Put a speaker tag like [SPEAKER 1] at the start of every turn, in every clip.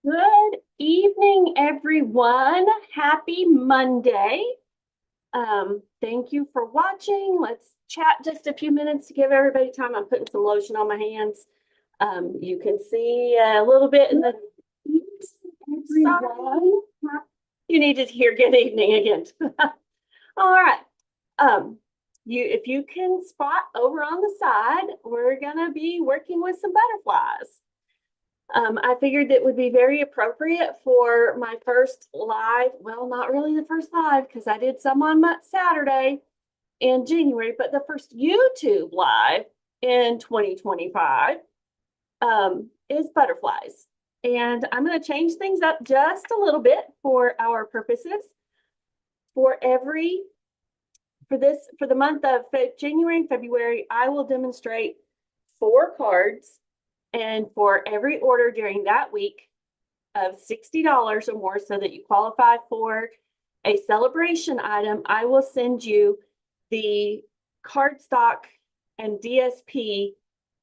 [SPEAKER 1] Good evening, everyone. Happy Monday. Thank you for watching. Let's chat just a few minutes to give everybody time. I'm putting some lotion on my hands. You can see a little bit in the everyone. You need to hear good evening again. All right. If you can spot over on the side, we're gonna be working with some butterflies. I figured it would be very appropriate for my first live. Well, not really the first live because I did some on Saturday in January, but the first YouTube live in 2025 is butterflies. And I'm going to change things up just a little bit for our purposes. For the month of January and February, I will demonstrate 4 cards, and for every order during that week of $60 or more, so that you qualify for a celebration item, I will send you the cardstock and DSP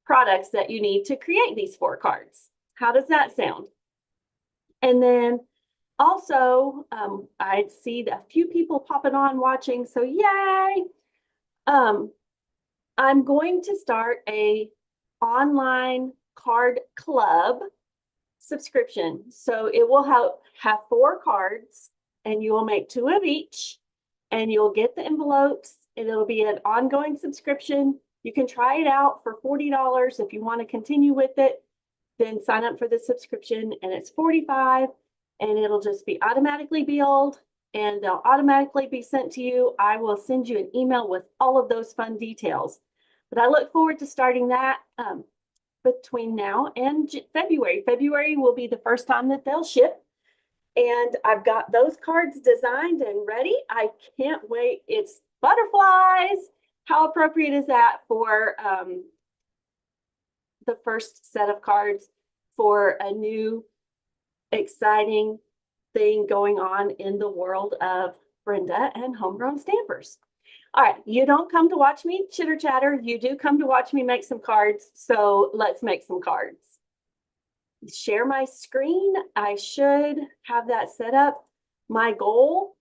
[SPEAKER 1] products that you need to create these 4 cards. How does that sound? And then also, I see a few people popping on watching, so yay! I'm going to start a online card club subscription. So it will have 4 cards, and you will make 2 of each, and you'll get the envelopes, and it'll be an ongoing subscription. You can try it out for $40. If you want to continue with it, then sign up for the subscription, and it's $45, and it'll just be automatically billed, and they'll automatically be sent to you. I will send you an email with all of those fun details. But I look forward to starting that between now and February. February will be the first time that they'll ship. And I've got those cards designed and ready. I can't wait. It's butterflies. How appropriate is that for the first set of cards for a new, exciting thing going on in the world of Brenda and Homegrown Stampers? All right, you don't come to watch me chitter chatter. You do come to watch me make some cards. So let's make some cards. Share my screen. I should have that set up. My goal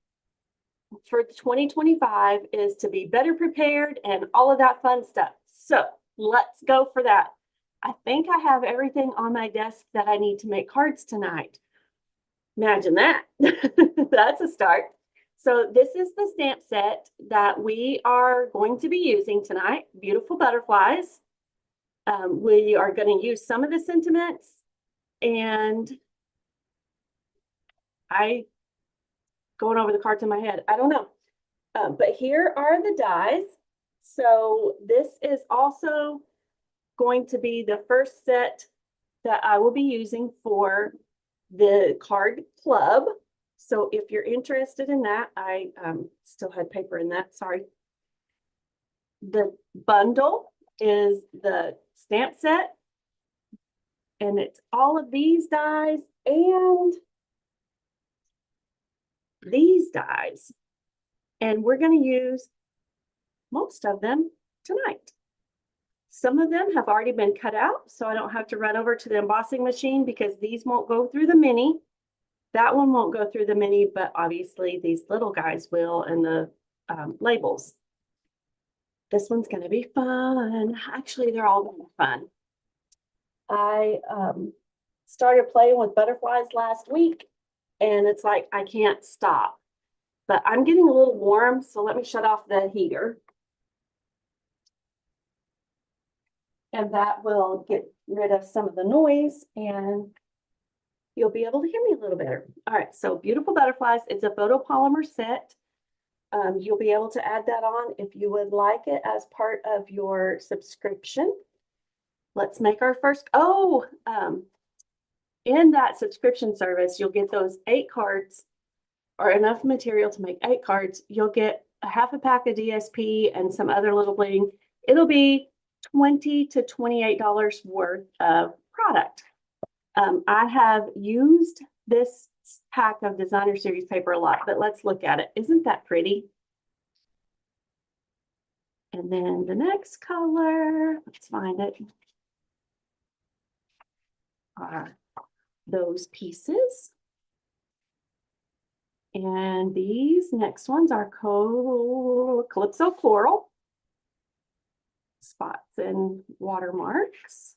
[SPEAKER 1] for 2025 is to be better prepared and all of that fun stuff. So let's go for that. I think I have everything on my desk that I need to make cards tonight. Imagine that. That's a start. So this is the stamp set that we are going to be using tonight, Beautiful Butterflies. We are going to use some of the sentiments, and going over the cards in my head, I don't know. But here are the dies. So this is also going to be the first set that I will be using for the card club. So if you're interested in that, I still had paper in that, sorry. The bundle is the stamp set, and it's all of these dies and these dies. And we're going to use most of them tonight. Some of them have already been cut out, so I don't have to run over to the embossing machine because these won't go through the mini. That one won't go through the mini, but obviously these little guys will, and the labels. This one's going to be fun. Actually, they're all going to be fun. I started playing with butterflies last week, and it's like I can't stop. But I'm getting a little warm, so let me shut off the heater. And that will get rid of some of the noise, and you'll be able to hear me a little better. All right, so Beautiful Butterflies, it's a photopolymer set. You'll be able to add that on if you would like it as part of your subscription. Let's make our first, in that subscription service, you'll get those 8 cards, or enough material to make 8 cards. You'll get a half a pack of DSP and some other little bling. It'll be $20 to $28 worth of product. I have used this pack of designer series paper a lot, but let's look at it. Isn't that pretty? And then the next color, let's find it. those pieces. And these next ones are Calypso Coral, spots and watermarks.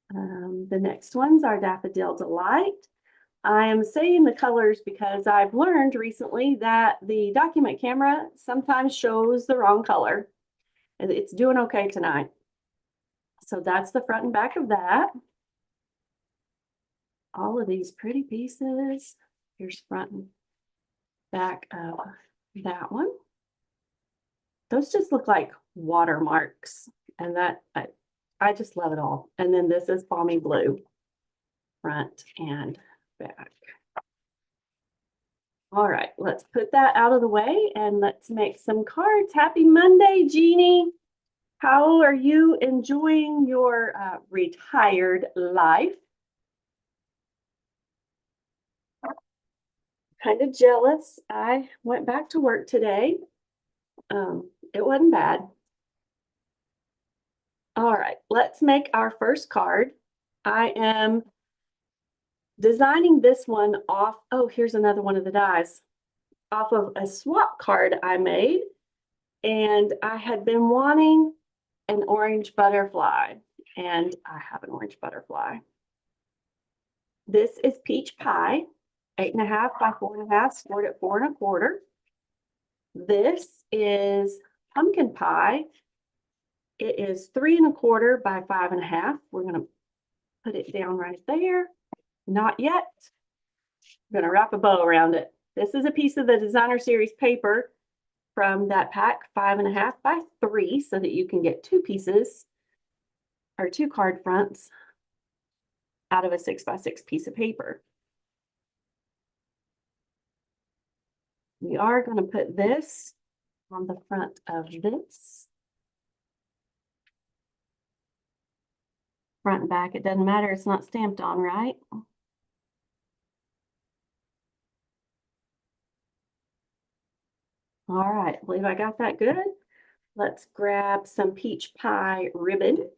[SPEAKER 1] The next ones are Daffodil Delight. I am saying the colors because I've learned recently that the document camera sometimes shows the wrong color. And it's doing okay tonight. So that's the front and back of that. All of these pretty pieces. Here's front and back of that one. Those just look like watermarks. And that, I just love it all. And then this is Balmy Blue, front and back. All right, let's put that out of the way and let's make some cards. Happy Monday, Jeannie. How are you enjoying your retired life? Kind of jealous. I went back to work today. It wasn't bad. All right, let's make our first card. I am designing this one off. Oh, here's another one of the dies. Off of a swap card I made. And I had been wanting an orange butterfly. And I have an orange butterfly. This is Peach Pie, 8.5 by 4.5, scored at 4 1/4. This is Pumpkin Pie. It is 3 1/4 by 5 1/2. We're going to put it down right there. Not yet. I'm going to wrap a bow around it. This is a piece of the Designer Series paper from that pack, 5 1/2 by 3, so that you can get 2 pieces or 2 card fronts out of a 6 by 6 piece of paper. We are going to put this on the front of this. Front and back, it doesn't matter, it's not stamped on, right? All right, I believe I got that good. Let's grab some Peach Pie ribbon.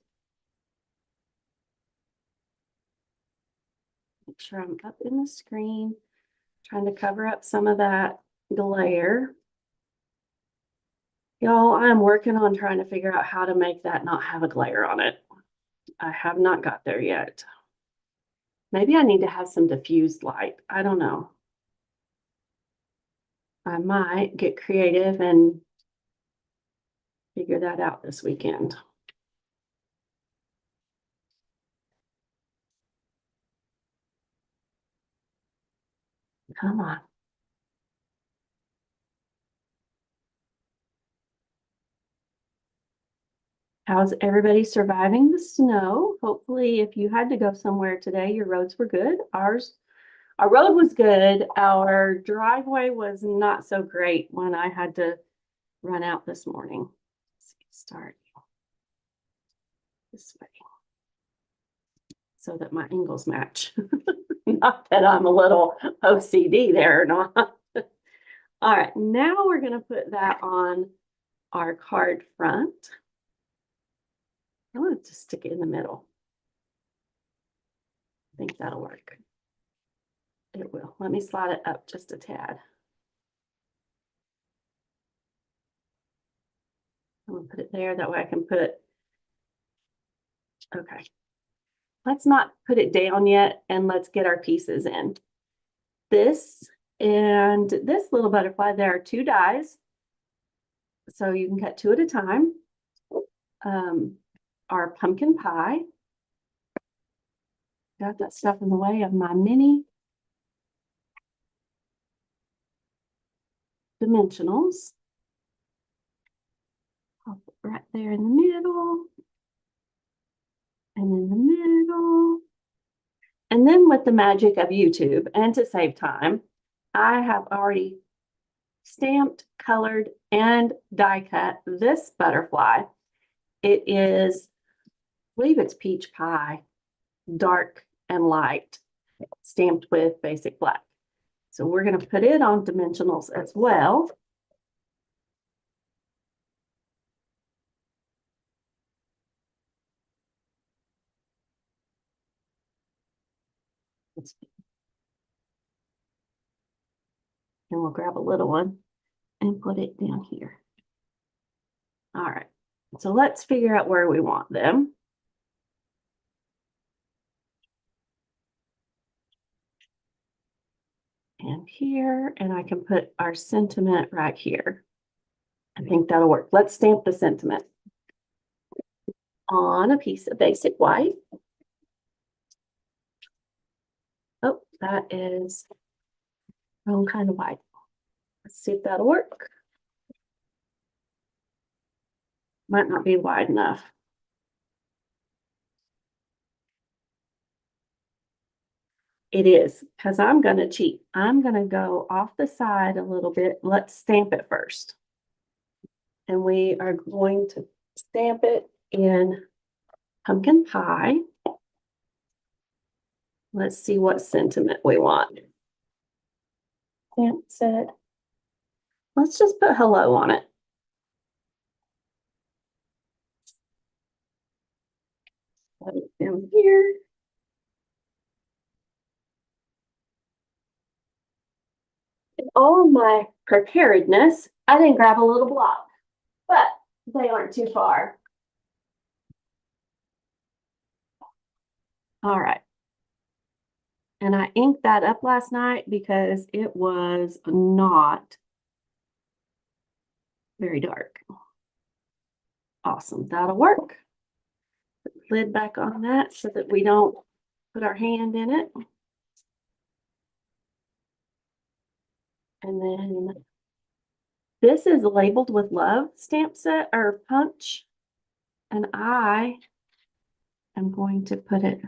[SPEAKER 1] Make sure I'm up in the screen, trying to cover up some of that glare. Y'all, I'm working on trying to figure out how to make that not have a glare on it. I have not got there yet. Maybe I need to have some diffused light. I don't know. I might get creative and figure that out this weekend. Come on. How's everybody surviving the snow? Hopefully, if you had to go somewhere today, your roads were good. Our road was good. Our driveway was not so great when I had to run out this morning. Let's start this way so that my angles match. Not that I'm a little OCD there or not. All right, now we're going to put that on our card front. I want to stick it in the middle. I think that'll work. It will. Let me slide it up just a tad. I'm going to put it there. That way I can put, okay. Let's not put it down yet, and let's get our pieces in. This and this little butterfly, there are 2 dies. So you can cut 2 at a time. Our pumpkin pie. Got that stuff in the way of my mini dimensionals. I'll put right there in the middle. And in the middle. And then with the magic of YouTube, and to save time, I have already stamped, colored, and die cut this butterfly. It is, I believe it's Peach Pie, dark and light, stamped with basic black. So we're going to put it on dimensionals as well. And we'll grab a little one and put it down here. All right, so let's figure out where we want them. And here, and I can put our sentiment right here. I think that'll work. Let's stamp the sentiment on a piece of basic white. Oh, that is wrong kind of white. Let's see if that'll work. Might not be wide enough. It is, because I'm going to cheat. I'm going to go off the side a little bit. Let's stamp it first. And we are going to stamp it in pumpkin pie. Let's see what sentiment we want. Stamp set. Let's just put hello on it. Put it down here. In all of my preparedness, I didn't grab a little block, but they aren't too far. All right. And I inked that up last night because it was not very dark. Awesome, that'll work. Put the lid back on that so that we don't put our hand in it. And then this is labeled with love stamp set or punch. And I am going to put it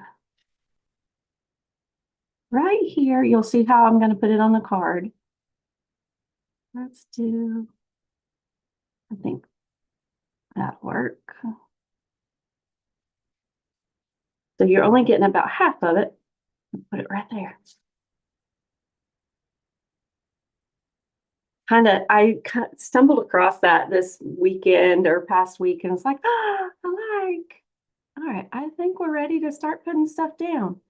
[SPEAKER 1] right here. You'll see how I'm going to put it on the card. Let's do, I think that'll work. So you're only getting about half of it. Put it right there. I stumbled across that this weekend or past week, and it's like, I like. All right, I think we're ready to start putting stuff down.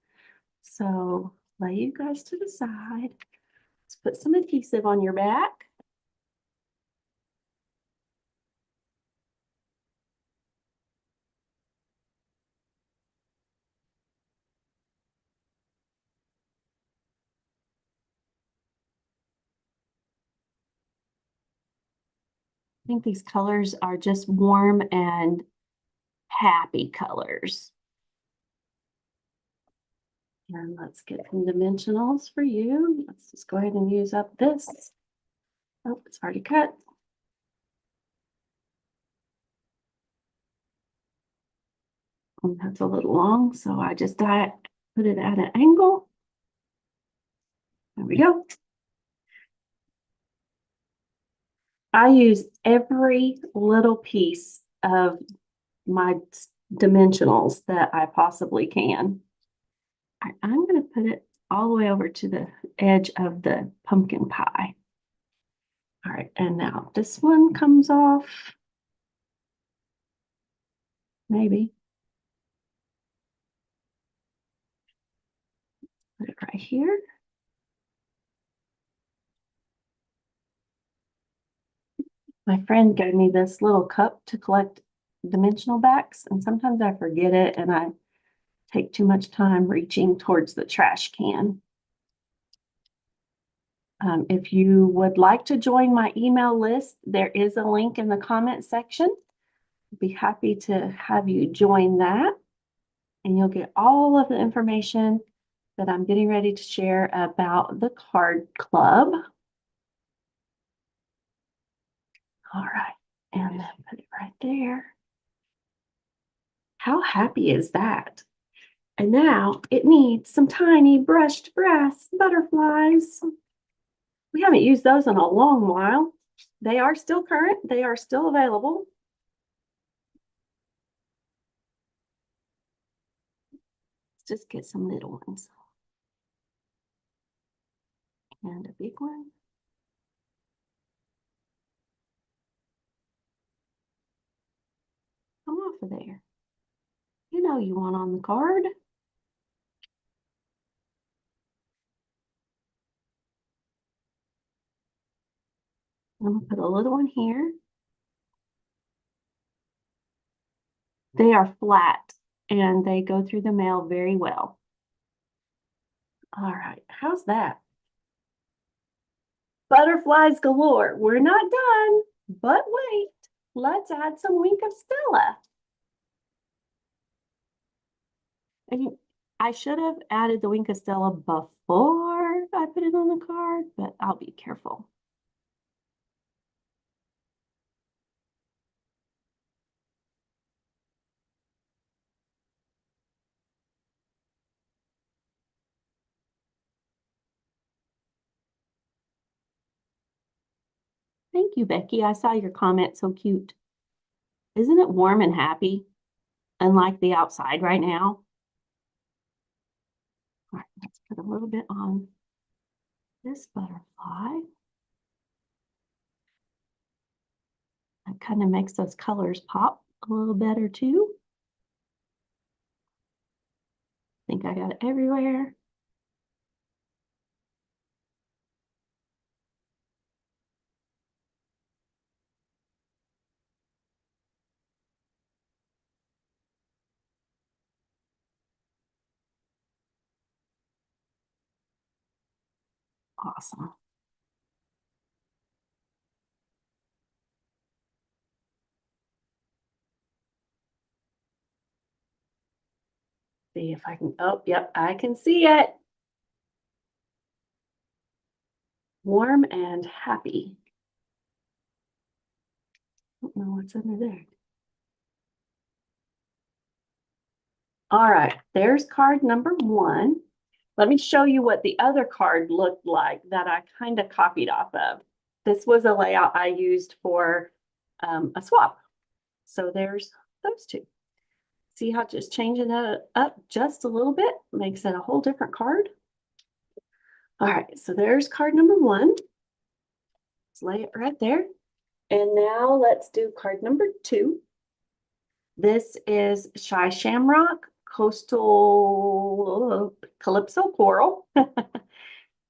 [SPEAKER 1] So lay you guys to the side. Let's put some adhesive on your back. I think these colors are just warm and happy colors. And let's get some dimensionals for you. Let's just go ahead and use up this. Oh, it's already cut. And that's a little long, so I just put it at an angle. There we go. I use every little piece of my dimensionals that I possibly can. I'm going to put it all the way over to the edge of the pumpkin pie. All right, and now this one comes off. Maybe. Put it right here. My friend gave me this little cup to collect dimensional backs, and sometimes I forget it and I take too much time reaching towards the trash can. If you would like to join my email list, there is a link in the comment section. I'd be happy to have you join that, and you'll get all of the information that I'm getting ready to share about the card club. All right, and then put it right there. How happy is that? And now it needs some tiny brushed brass butterflies. We haven't used those in a long while. They are still current. They are still available. Let's just get some little ones. And a big one. Come off of there. You know you want on the card. I'm gonna put a little one here. They are flat and they go through the mail very well. All right, how's that? Butterflies galore. We're not done, but wait, let's add some Wink of Stella. And I should have added the Wink of Stella before I put it on the card, but I'll be careful. Thank you, Becky. I saw your comment. So cute. Isn't it warm and happy? Unlike the outside right now. All right, let's put a little bit on this butterfly. That kind of makes those colors pop a little better too. I think I got it everywhere. Awesome. See if I can, oh, yep, I can see it. Warm and happy. I don't know what's under there. All right, there's card number 1. Let me show you what the other card looked like that I kind of copied off of. This was a layout I used for a swap. So there's those two. See how just changing that up just a little bit makes it a whole different card? All right, so there's card number 1. Let's lay it right there. And now let's do card number 2. This is Shy Shamrock Coastal Calypso Coral.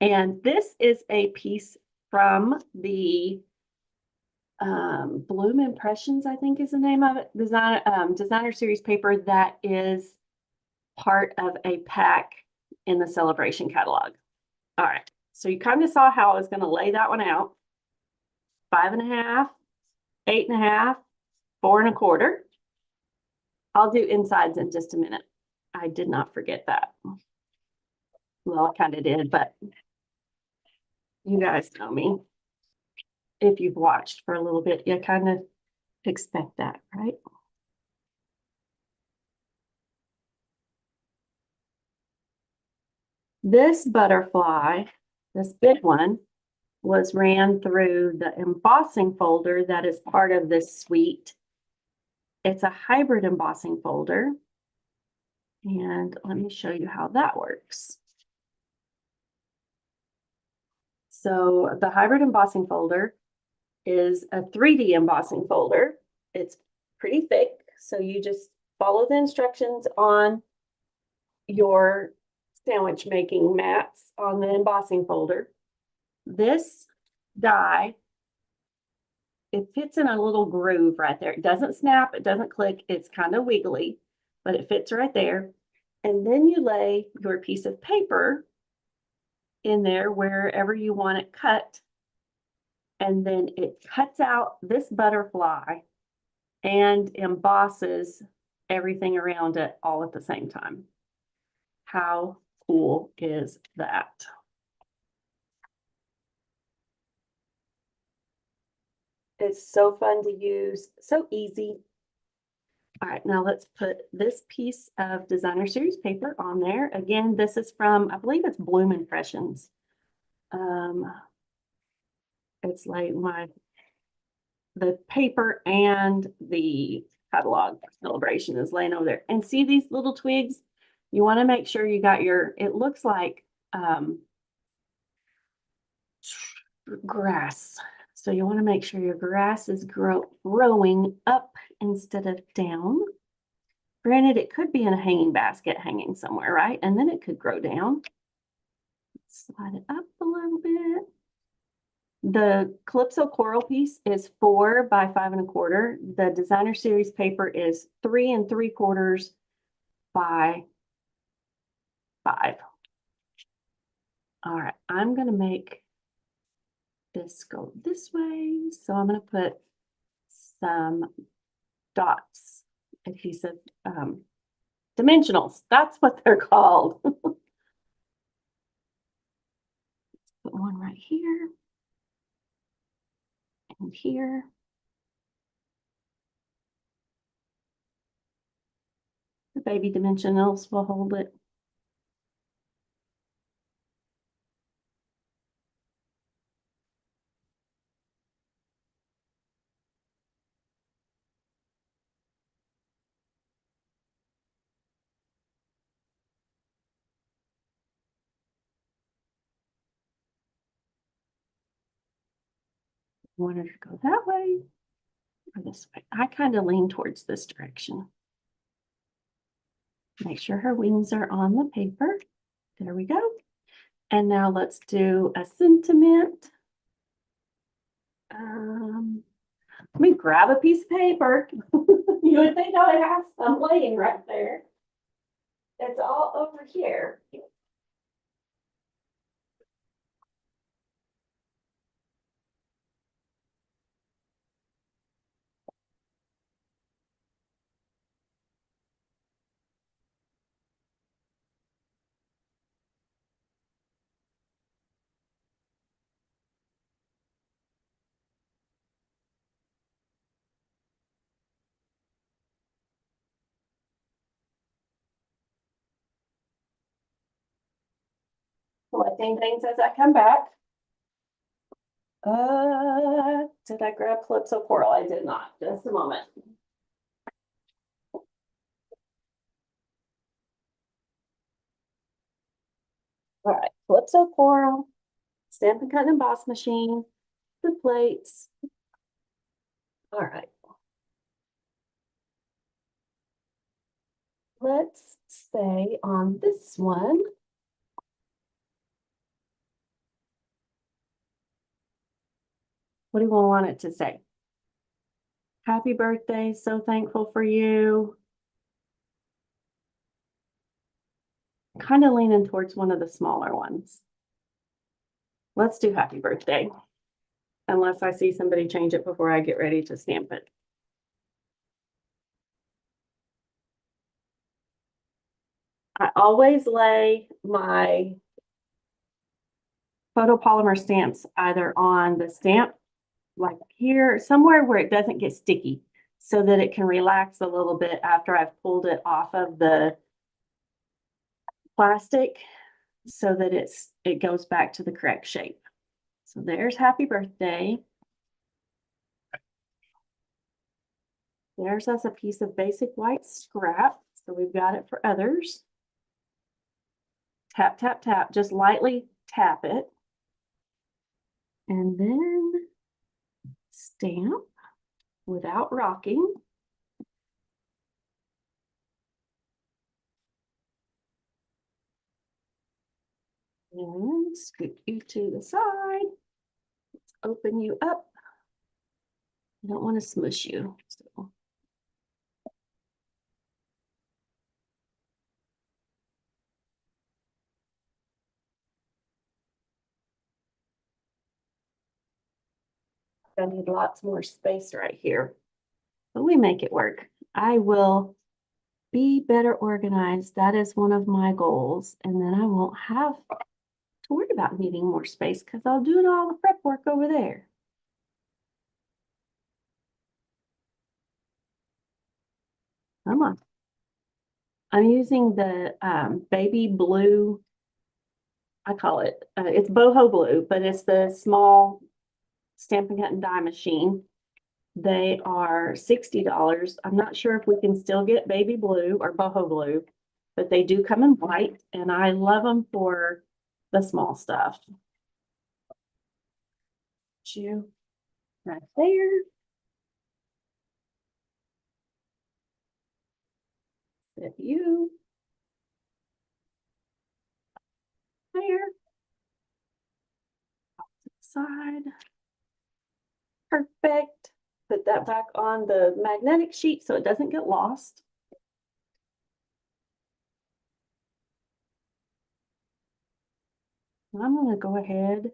[SPEAKER 1] And this is a piece from the Bloom Impressions, I think is the name of it, designer series paper that is part of a pack in the Celebration catalog. All right, so you kind of saw how I was going to lay that one out. 5.5, 8.5, 4 1/4. I'll do insides in just a minute. I did not forget that. Well, I kind of did, but you guys know me. If you've watched for a little bit, you kind of expect that, right? This butterfly, this big one, was ran through the embossing folder that is part of this suite. It's a hybrid embossing folder. And let me show you how that works. So the hybrid embossing folder is a 3D embossing folder. It's pretty thick, so you just follow the instructions on your sandwich making mats on the embossing folder. This die, it fits in a little groove right there. It doesn't snap, it doesn't click, it's kind of wiggly, but it fits right there. And then you lay your piece of paper in there wherever you want it cut. And then it cuts out this butterfly and embosses everything around it all at the same time. How cool is that? It's so fun to use, so easy. All right, now let's put this piece of designer series paper on there. Again, this is from, I believe it's Bloom Impressions. It's like the paper and the catalog celebration is laying over there. And see these little twigs? You want to make sure you got your, it looks like grass. So you want to make sure your grass is growing up instead of down. Granted, it could be in a hanging basket hanging somewhere, right? And then it could grow down. Slide it up a little bit. The Calypso Coral piece is 4 by 5 1/4. The designer series paper is 3 3/4 by 5. All right, I'm gonna make this go this way. So I'm gonna put some dots, adhesive, dimensionals. That's what they're called. Put one right here and here. The baby dimensionals will hold it. Want her to go that way or this way. I kind of lean towards this direction. Make sure her wings are on the paper. There we go. And now let's do a sentiment. Let me grab a piece of paper. You would think I would have some laying right there. It's all over here. Collecting things as I come back. Did I grab Calypso Coral? I did not. Just a moment. All right, Calypso Coral, Stampin' Cut and Emboss machine, the plates. All right. Let's say on this one, what do you want it to say? Happy birthday, so thankful for you. Kind of leaning towards one of the smaller ones. Let's do happy birthday. Unless I see somebody change it before I get ready to stamp it. I always lay my photopolymer stamps either on the stamp, like here, somewhere where it doesn't get sticky, so that it can relax a little bit after I've pulled it off of the plastic, so that it goes back to the correct shape. So there's happy birthday. There's us a piece of basic white scrap. So we've got it for others. Tap, tap, tap, just lightly tap it. And then stamp without rocking. And scoot you to the side. Let's open you up. I don't want to smush you. So. I need lots more space right here, but we make it work. I will be better organized. That is one of my goals. And then I won't have to worry about needing more space because I'll do all the prep work over there. Come on. I'm using the baby blue, I call it, it's boho blue, but it's the small Stampin' Cut and die machine. They are $60. I'm not sure if we can still get baby blue or boho blue, but they do come in white, and I love them for the small stuff. You right there. Sit you there. Side. Perfect. Put that back on the magnetic sheet so it doesn't get lost. And I'm going to go ahead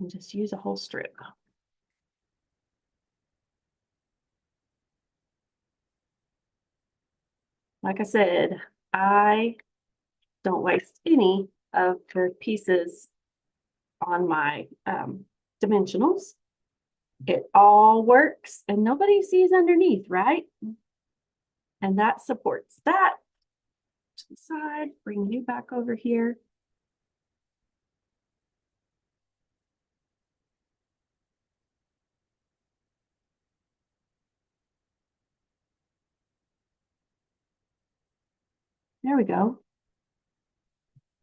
[SPEAKER 1] and just use a whole strip. Like I said, I don't waste any of the pieces on my dimensionals. It all works and nobody sees underneath, right? And that supports that. To the side, bring you back over here. There we go.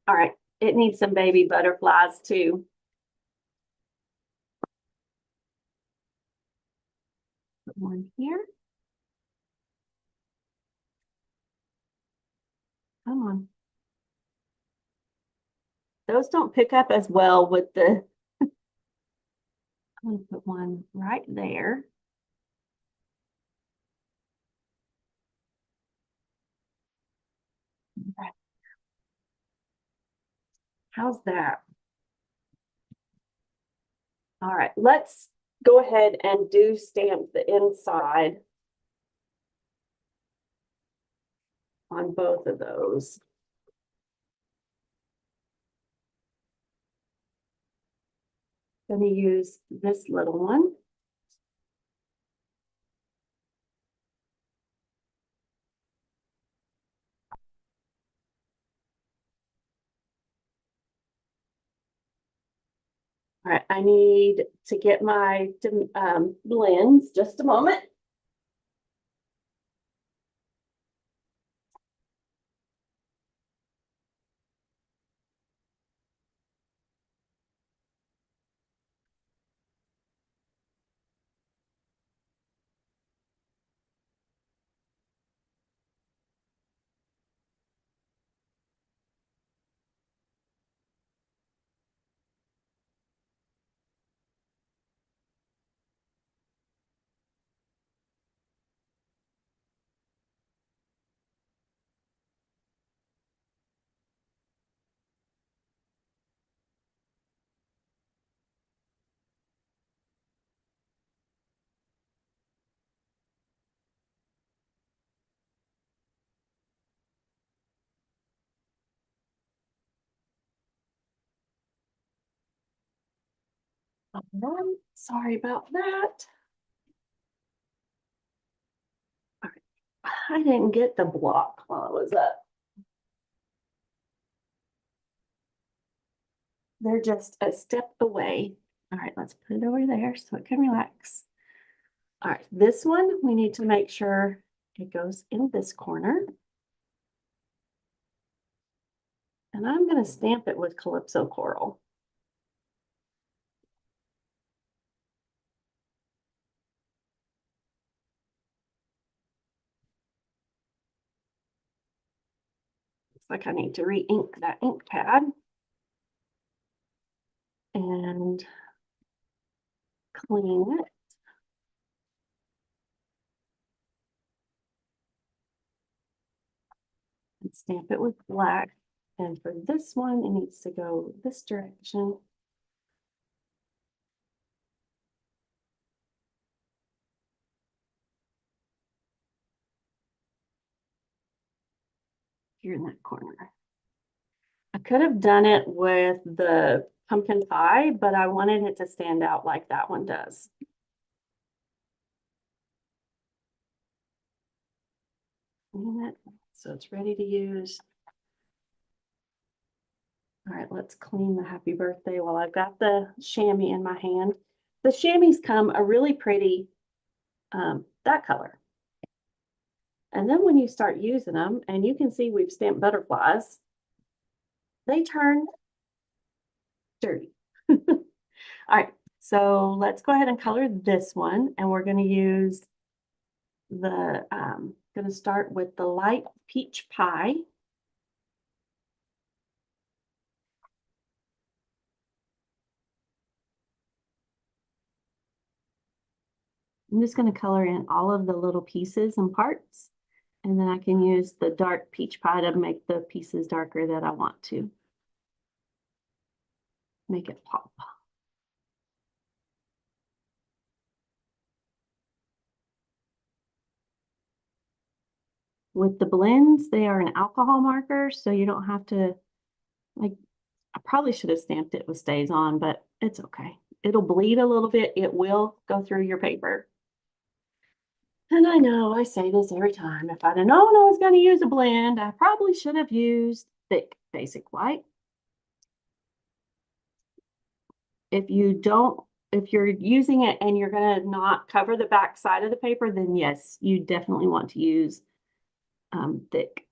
[SPEAKER 1] All right, it needs some baby butterflies too. Put one here. Come on. Those don't pick up as well with the, I'm going to put one right there. How's that? All right, let's go ahead and do stamp the inside on both of those. Going to use this little one. All right, I need to get my blends, just a moment. Sorry about that. All right. I didn't get the block while I was up. They're just a step away. All right, let's put it over there so it can relax. All right, this one, we need to make sure it goes in this corner. And I'm going to stamp it with Calypso Coral. Looks like I need to re-ink that ink pad. And clean it. And stamp it with black. And for this one, it needs to go this direction. Here in that corner. I could have done it with the pumpkin pie, but I wanted it to stand out like that one does. Clean it so it's ready to use. All right, let's clean the happy birthday while I've got the chamois in my hand. The chamois come a really pretty, that color. And then when you start using them, and you can see we've stamped butterflies, they turn dirty. All right, so let's go ahead and color this one, and we're going to use the, going to start with the light peach pie. I'm just going to color in all of the little pieces and parts, and then I can use the dark peach pie to make the pieces darker that I want to. Make it pop. With the blends, they are an alcohol marker, so you don't have to, like, I probably should have stamped it with Stays On, but it's okay. It'll bleed a little bit. It will go through your paper. And I know I say this every time. If I'd have known I was going to use a blend, I probably should have used thick basic white. If you're using it and you're going to not cover the back side of the paper, then yes, you definitely want to use thick.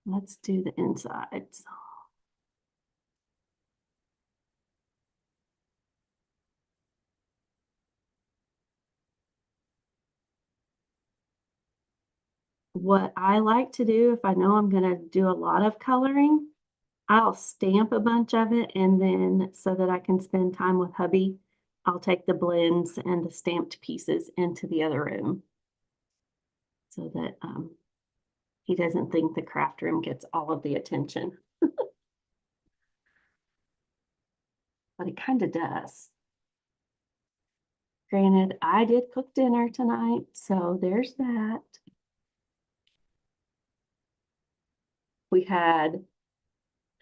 [SPEAKER 1] Let's do the insides. What I like to do, if I know I'm going to do a lot of coloring, I'll stamp a bunch of it, and then so that I can spend time with hubby, I'll take the blends and the stamped pieces into the other room so that he doesn't think the craft room gets all of the attention. But it kind of does. Granted, I did cook dinner tonight, so there's that. We had,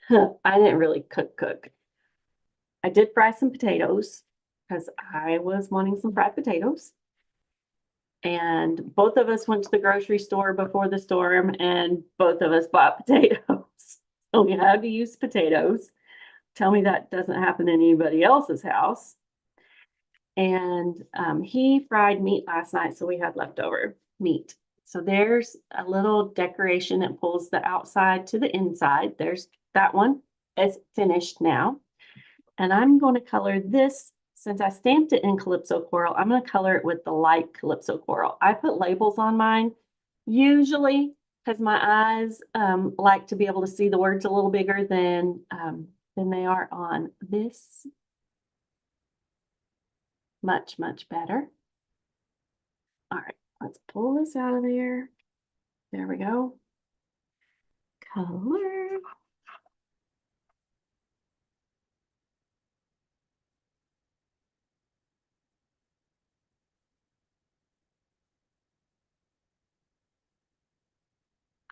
[SPEAKER 1] I didn't really cook. I did fry some potatoes because I was wanting some fried potatoes. And both of us went to the grocery store before the storm, and both of us bought potatoes. So we had to use potatoes. Tell me that doesn't happen in anybody else's house. And he fried meat last night, so we had leftover meat. So there's a little decoration that pulls the outside to the inside. There's that one. It's finished now. And I'm going to color this. Since I stamped it in Calypso Coral, I'm going to color it with the light Calypso Coral. I put labels on mine, usually because my eyes like to be able to see the words a little bigger than they are on this. Much, much better. All right, let's pull this out of there. There we go. Color.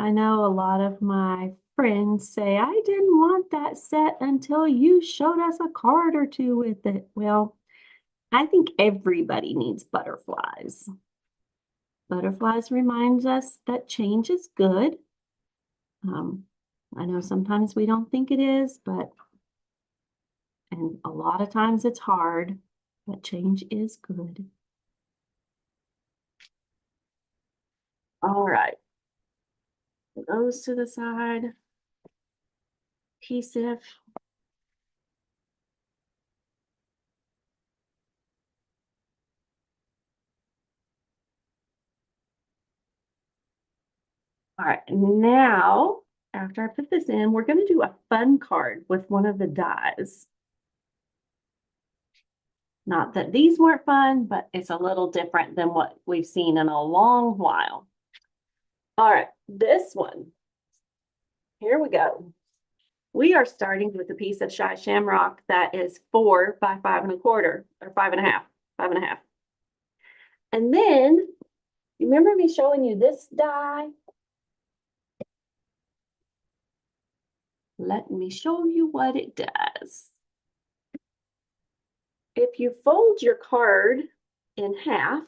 [SPEAKER 1] I know a lot of my friends say, I didn't want that set until you showed us a card or two with it. Well, I think everybody needs butterflies. Butterflies reminds us that change is good. I know sometimes we don't think it is, and a lot of times it's hard, but change is good. All right. Those to the side. Adhesive. All right, now after I put this in, we're going to do a fun card with one of the dies. Not that these weren't fun, but it's a little different than what we've seen in a long while. All right, this one. Here we go. We are starting with a piece of Shy Shamrock that is 4 by 5 1/4 or 5 1/2, 5 1/2. And then, you remember me showing you this die? Let me show you what it does. If you fold your card in half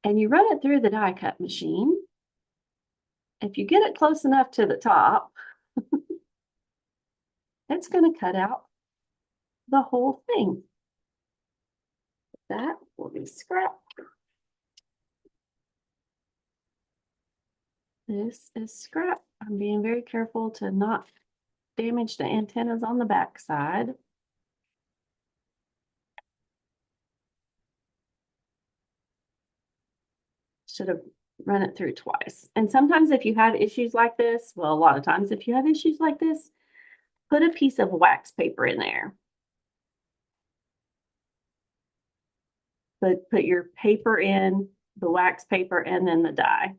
[SPEAKER 1] and you run it through the die cut machine, if you get it close enough to the top, it's going to cut out the whole thing. That will be scrap. This is scrap. I'm being very careful to not damage the antennas on the back side. Should have run it through twice. And sometimes if you have issues like this, well, a lot of times if you have issues like this, put a piece of wax paper in there. Put your paper in, the wax paper, and then the die.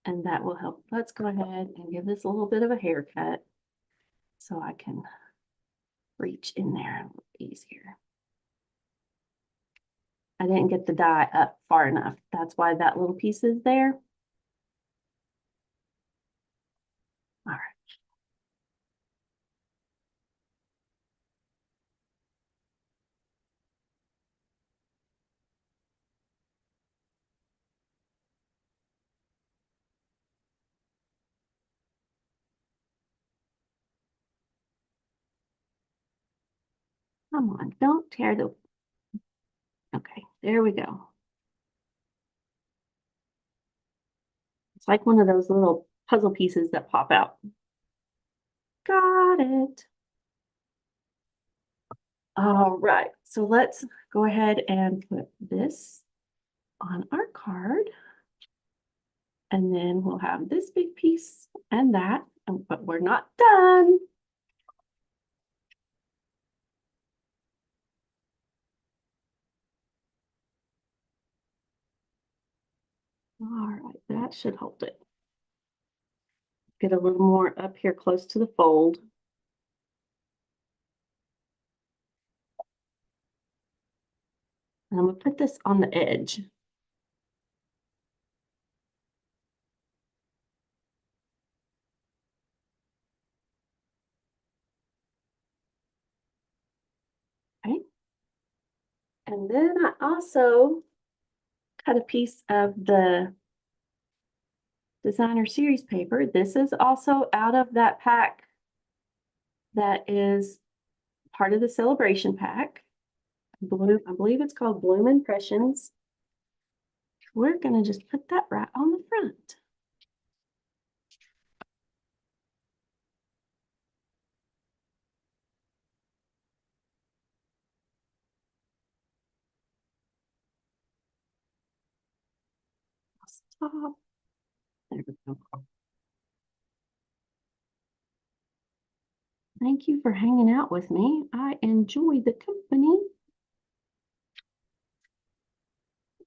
[SPEAKER 1] And that will help. Let's go ahead and give this a little bit of a haircut so I can reach in there a little easier. I didn't get the die up far enough. That's why that little piece is there. All right. Come on, don't tear the, okay, there we go. It's like one of those little puzzle pieces that pop out. Got it. All right, so let's go ahead and put this on our card. And then we'll have this big piece and that, but we're not done. All right, that should hold it. Get a little more up here close to the fold. And I'm gonna put this on the edge. Okay. And then I also cut a piece of the designer series paper. This is also out of that pack that is part of the celebration pack. I believe it's called Bloom Impressions. We're gonna just put that right on the front. Stop. There we go. Thank you for hanging out with me. I enjoy the company.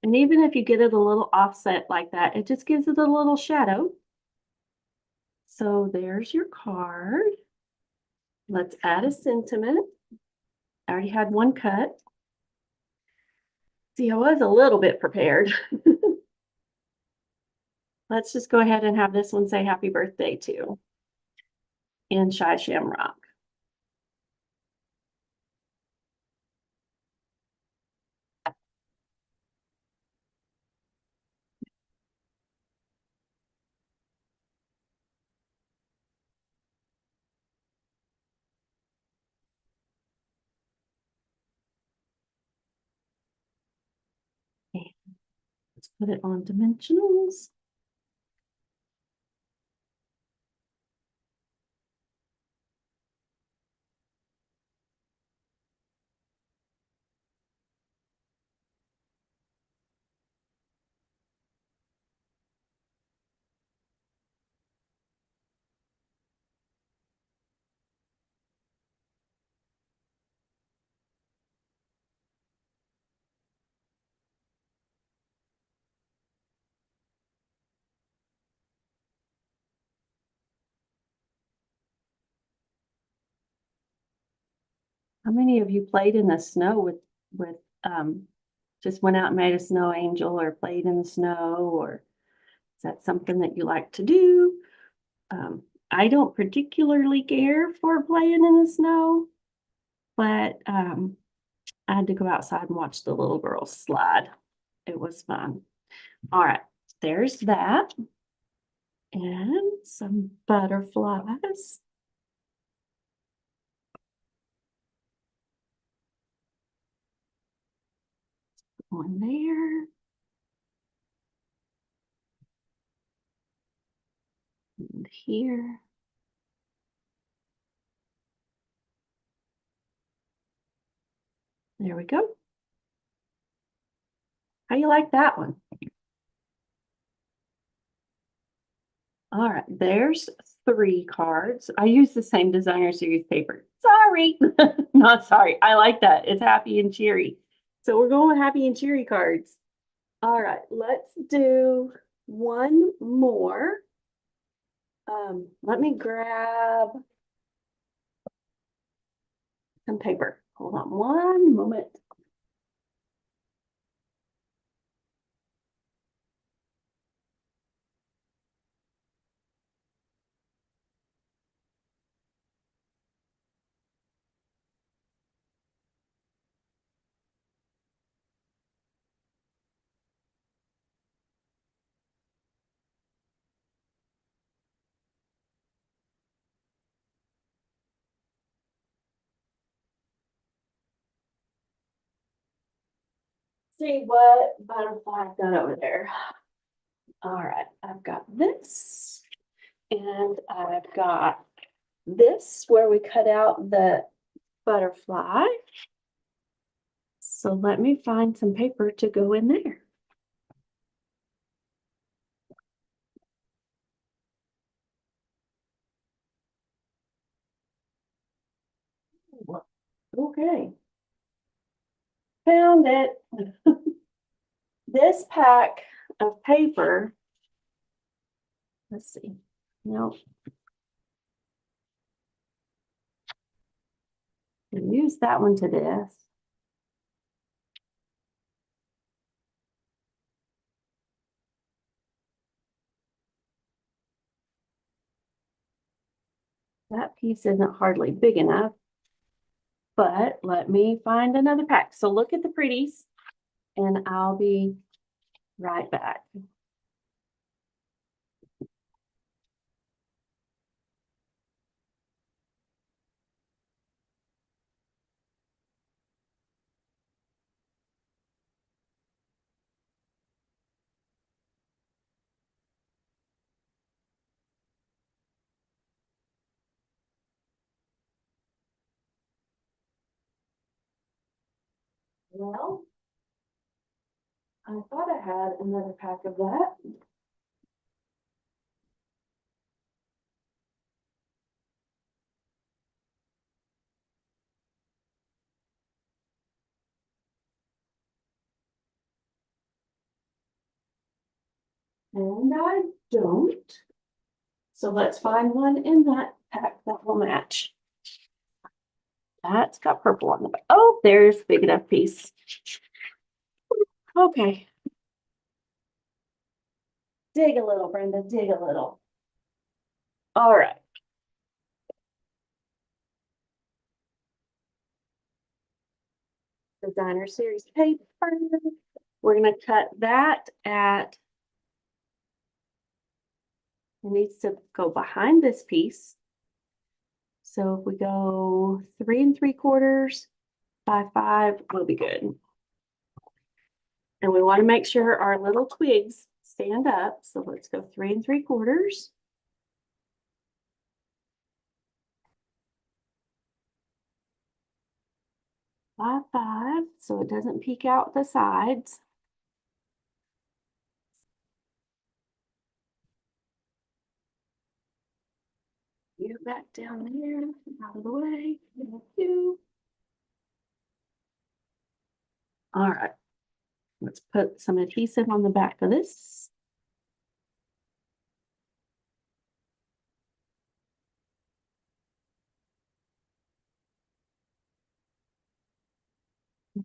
[SPEAKER 1] And even if you get it a little offset like that, it just gives it a little shadow. So there's your card. Let's add a sentiment. I already had one cut. See, I was a little bit prepared. Let's just go ahead and have this one say happy birthday to in Shy Shamrock. And let's put it on dimensionals. How many of you played in the snow with just went out and made a snow angel or played in the snow, or is that something that you like to do? I don't particularly care for playing in the snow, but I had to go outside and watch the little girls slide. It was fun. All right, there's that. And some butterflies. One there. And here. There we go. How you like that one? All right, there's 3 cards. I use the same designer series paper. Sorry, not sorry. I like that. It's happy and cheery. So we're going with happy and cheery cards. All right, let's do one more. Let me grab some paper. Hold on one moment. See what butterfly I've got over there. All right, I've got this, and I've got this where we cut out the butterfly. So let me find some paper to go in there. Okay. Found it. This pack of paper, let's see. No. Use that one to this. That piece isn't hardly big enough, but let me find another pack. So look at the pretties, and I'll be right back. Well, I thought I had another pack of that. And I don't. So let's find one in that pack that will match. That's got purple on the back. Oh, there's a big enough piece. Okay. Dig a little, Brenda, dig a little. All right. Designer series paper. We're going to cut that at, it needs to go behind this piece. So if we go 3 3/4 by 5, we'll be good. And we want to make sure our little twigs stand up. So let's go 3 3/4 by 5, so it doesn't peek out the sides. You back down there, out of the way. Thank you. All right, let's put some adhesive on the back of this.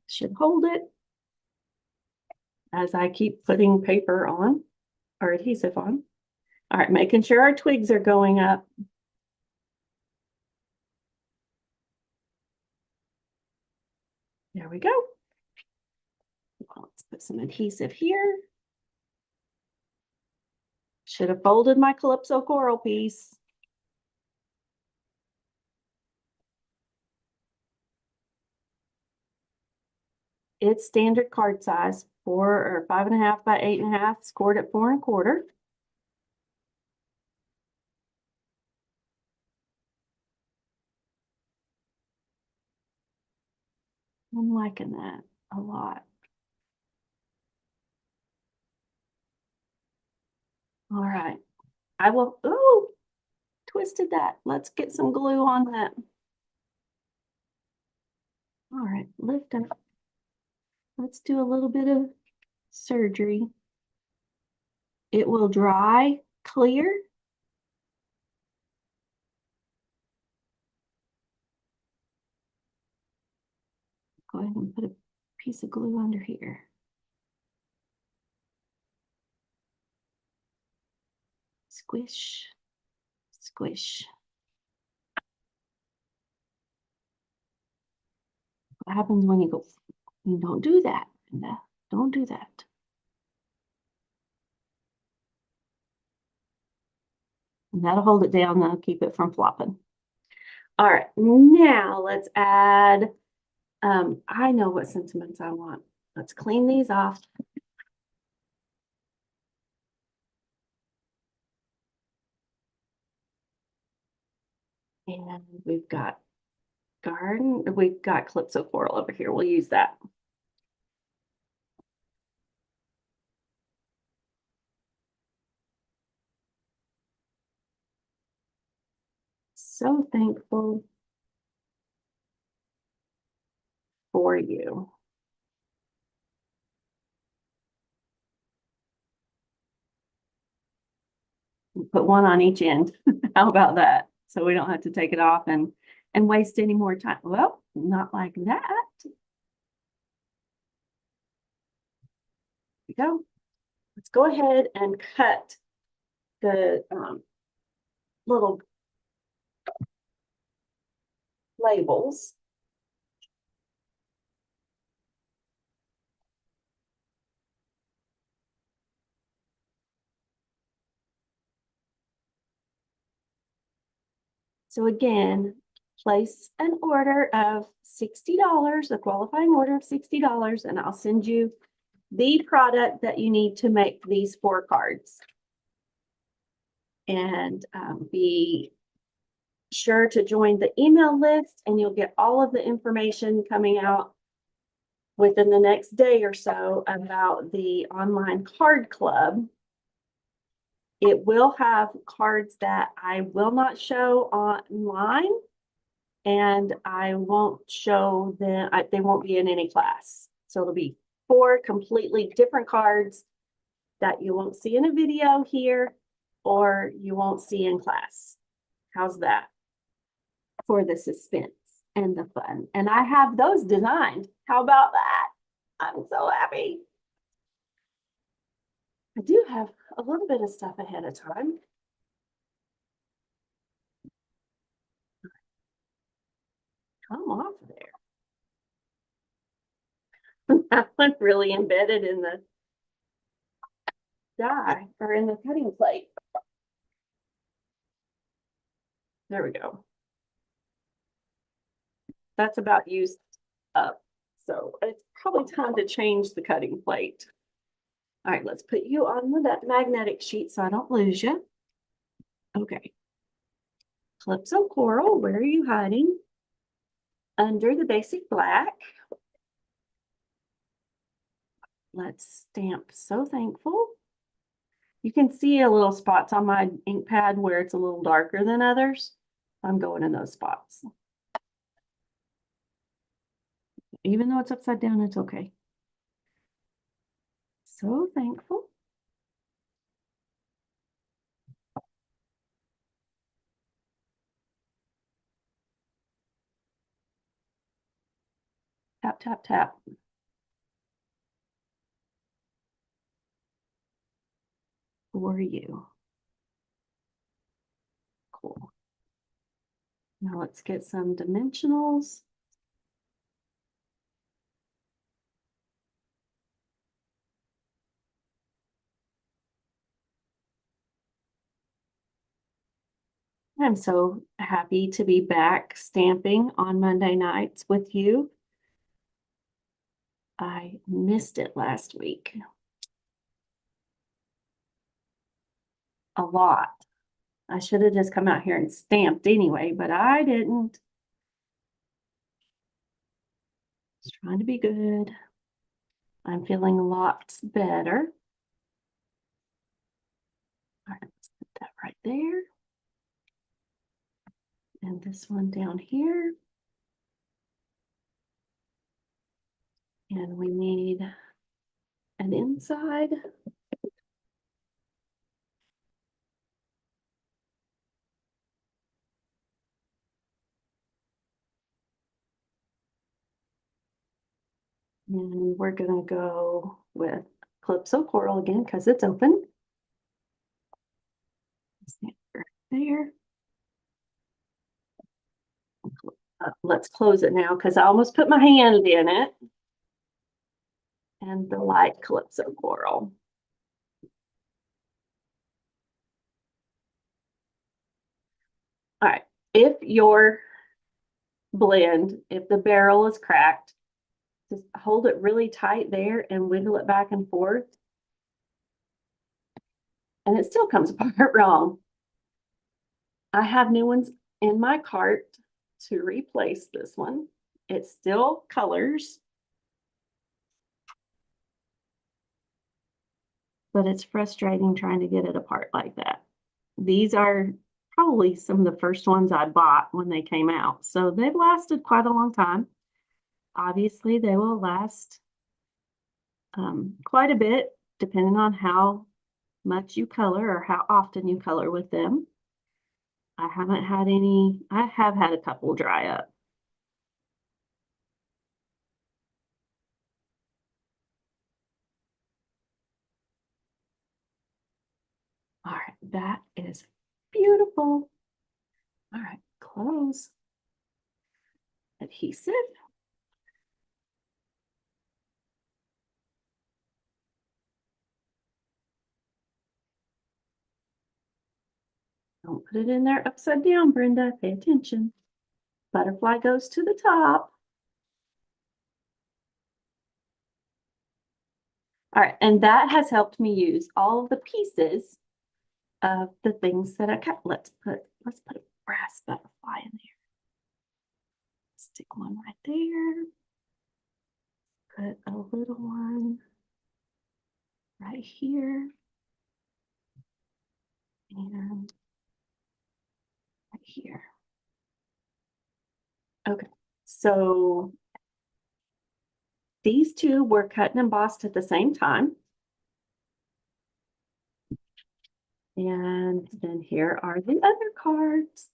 [SPEAKER 1] Should hold it as I keep putting paper on or adhesive on. All right, making sure our twigs are going up. There we go. Let's put some adhesive here. Should have folded my Calypso coral piece. It's standard card size, 4 or 5.5 by 8.5, scored at 4 1/4. I'm liking that a lot. All right. I will, twisted that. Let's get some glue on that. All right, lift up. Let's do a little bit of surgery. It will dry clear. Go ahead and put a piece of glue under here. Squish, squish. What happens when you go, you don't do that, Brenda. Don't do that. And that'll hold it down, that'll keep it from flopping. All right, now let's add, I know what sentiments I want. Let's clean these off. And we've got we've got Calypso Coral over here. We'll use that. So thankful for you. Put one on each end. How about that? So we don't have to take it off and waste any more time. Well, not like that. There we go. Let's go ahead and cut the little labels. So again, place an order of $60, a qualifying order of $60, and I'll send you the product that you need to make these 4 cards. And be sure to join the email list, and you'll get all of the information coming out within the next day or so about the online card club. It will have cards that I will not show online, and I won't show them, they won't be in any class. So it'll be 4 completely different cards that you won't see in a video here or you won't see in class. How's that? For the suspense and the fun. And I have those designed. How about that? I'm so happy. I do have a little bit of stuff ahead of time. Come off there. That one really embedded in the die or in the cutting plate. There we go. That's about used up. So it's probably time to change the cutting plate. All right, let's put you on that magnetic sheet so I don't lose you. Okay. Calypso Coral, where are you hiding? Under the basic black. Let's stamp So Thankful. You can see a little spots on my ink pad where it's a little darker than others. I'm going in those spots. Even though it's upside down, it's okay. So thankful. Tap, tap, tap. For you. Cool. Now let's get some dimensionals. I'm so happy to be back stamping on Monday nights with you. I missed it last week. A lot. I should have just come out here and stamped anyway, but I didn't. Just trying to be good. I'm feeling a lot better. All right, let's put that right there. And this one down here. And we need an inside. And we're gonna go with Calypso Coral again because it's open. There. Let's close it now because I almost put my hand in it. And the light Calypso Coral. All right, if your blend, if the barrel is cracked, just hold it really tight there and wiggle it back and forth. And it still comes apart wrong. I have new ones in my cart to replace this one. It still colors, but it's frustrating trying to get it apart like that. These are probably some of the first ones I bought when they came out. So they've lasted quite a long time. Obviously, they will last quite a bit, depending on how much you color or how often you color with them. I haven't had any, I have had a couple dry up. All right, that is beautiful. All right, close. Adhesive. Don't put it in there upside down, Brenda. Pay attention. Butterfly goes to the top. All right, and that has helped me use all of the pieces of the things that I cut. Let's put a brass butterfly in there. Stick one right there. Put a little one right here. And right here. Okay, so these two were cut and embossed at the same time. And then here are the other cards.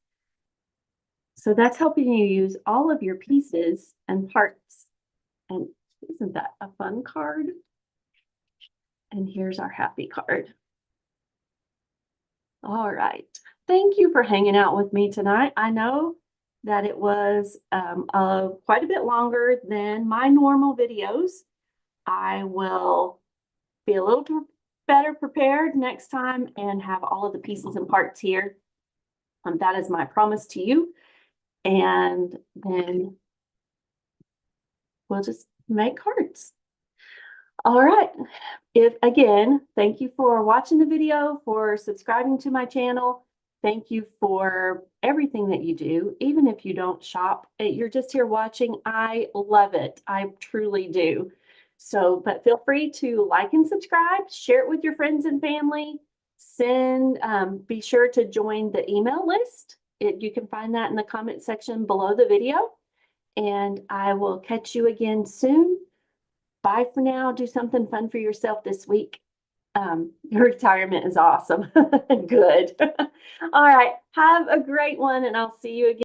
[SPEAKER 1] So that's helping you use all of your pieces and parts. And isn't that a fun card? And here's our happy card. All right. Thank you for hanging out with me tonight. I know that it was quite a bit longer than my normal videos. I will be a little better prepared next time and have all of the pieces and parts here. That is my promise to you. And then we'll just make cards. All right. Again, thank you for watching the video, for subscribing to my channel. Thank you for everything that you do. Even if you don't shop, you're just here watching. I love it. I truly do. So, but feel free to like and subscribe, share it with your friends and family. Be sure to join the email list. You can find that in the comment section below the video. And I will catch you again soon. Bye for now. Do something fun for yourself this week. Your retirement is awesome. Good. All right. Have a great one, and I'll see you again.